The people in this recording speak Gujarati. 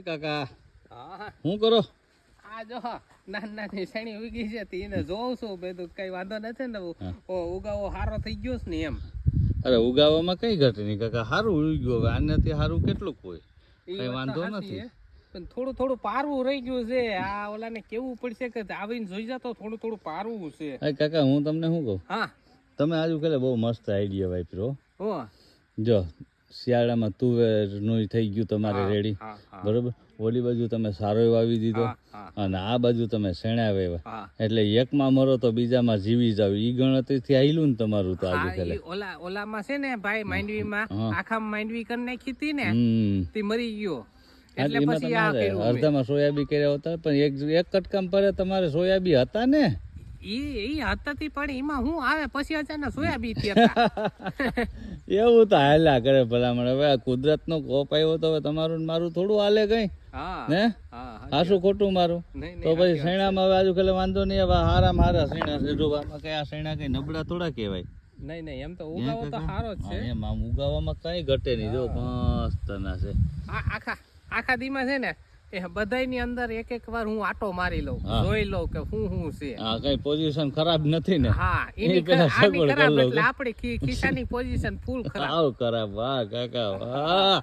કાકા હા શું કરો? આ જો નાની શેણી ઉગી છે તેને જોઉં છું બધું કઈ વાંધો નથી ને ઉગાવો સારો થઈ ગયો છે ને એમ. અરે ઉગાવામાં કઈ ઘટે નહીં કાકા, સારું ઉગ્યું. હવે આનાથી સારું કેટલુંક હોય, ઈ કઈ વાત તો વાંધો સાચી નથી. છે. પણ થોડું થોડું પારવું રહી ગયું છે. આ ઓલાને કેવું પડશે કે આવીને જોઈ જતો થોડું થોડું પારવું છે. અરે કાકા હું તમને શું કહું, હા તમે આજુ કાલે બહુ મસ્ત આઈડિયા વાપરો. હો જો શિયાળામાં તુવેરનું થઈ ગયું તમારે રેડી, હા હા બરોબર. ઓલી બાજુ તમે સારો વાવી દીધો હા હા અને આ બાજુ તમે શેણા વાવ્યા, હા એટલે એકમાં મરો તો બીજામાં જીવી જાવ. ઈ ગણતરીથી આયલું ને તમારું તો આજુ હા કાલે. ઈ ઓલામાં છે ને ભાઈ માંડવીમાં હા. આખા માંડવી કરી નાખી હતી ને તે મરી ગયો એટલે એટલે એમાં પછી આ તમારે કર્યું મેં. અડધામાં સોયાબી કર્યા હતા, પણ એક કટકામ પર તમારે સોયાબી હતા ને. ઈ હતાથી પણ એમાં હું આવે પછી અચાનક સોયાબીન હતા. એવું તો હાલ્યા કરે ભલામણ. હવે આ કુદરતનો કોપ આવ્યો તો હવે તમારું ને મારું થોડું હાલે કઈ હા ને. હા હાશું ખોટું મારું નહીં તો પછી શેણામાં હવે આજુ કાલે વાંધો નહીં. હવે હારા શેણા છે, જો આમાં કઈ આ શેણા કઈ નબળા થોડા કહેવાય. નહીં એમ તો ઉગાવો તો સારો જ છે. એમ આમ ઉગાવામાં કઈ ઘટે નહીં. જો મસ્ત ના છે. આખા દીમાં છે ને એ બધાયની અંદર એક વાર હું આટો મારી લઉં, જોઈ લઉં કે શું છે. હા કઈ પોઝિશન ખરાબ નથી ને. હા એની પેલા સગવડ ખરાબ કરી લઉં. એટલે આપણી ખિસ્સાની પોઝિશન ફૂલ ખરાબ. ખરાબ. વાહ કાકા વાહ.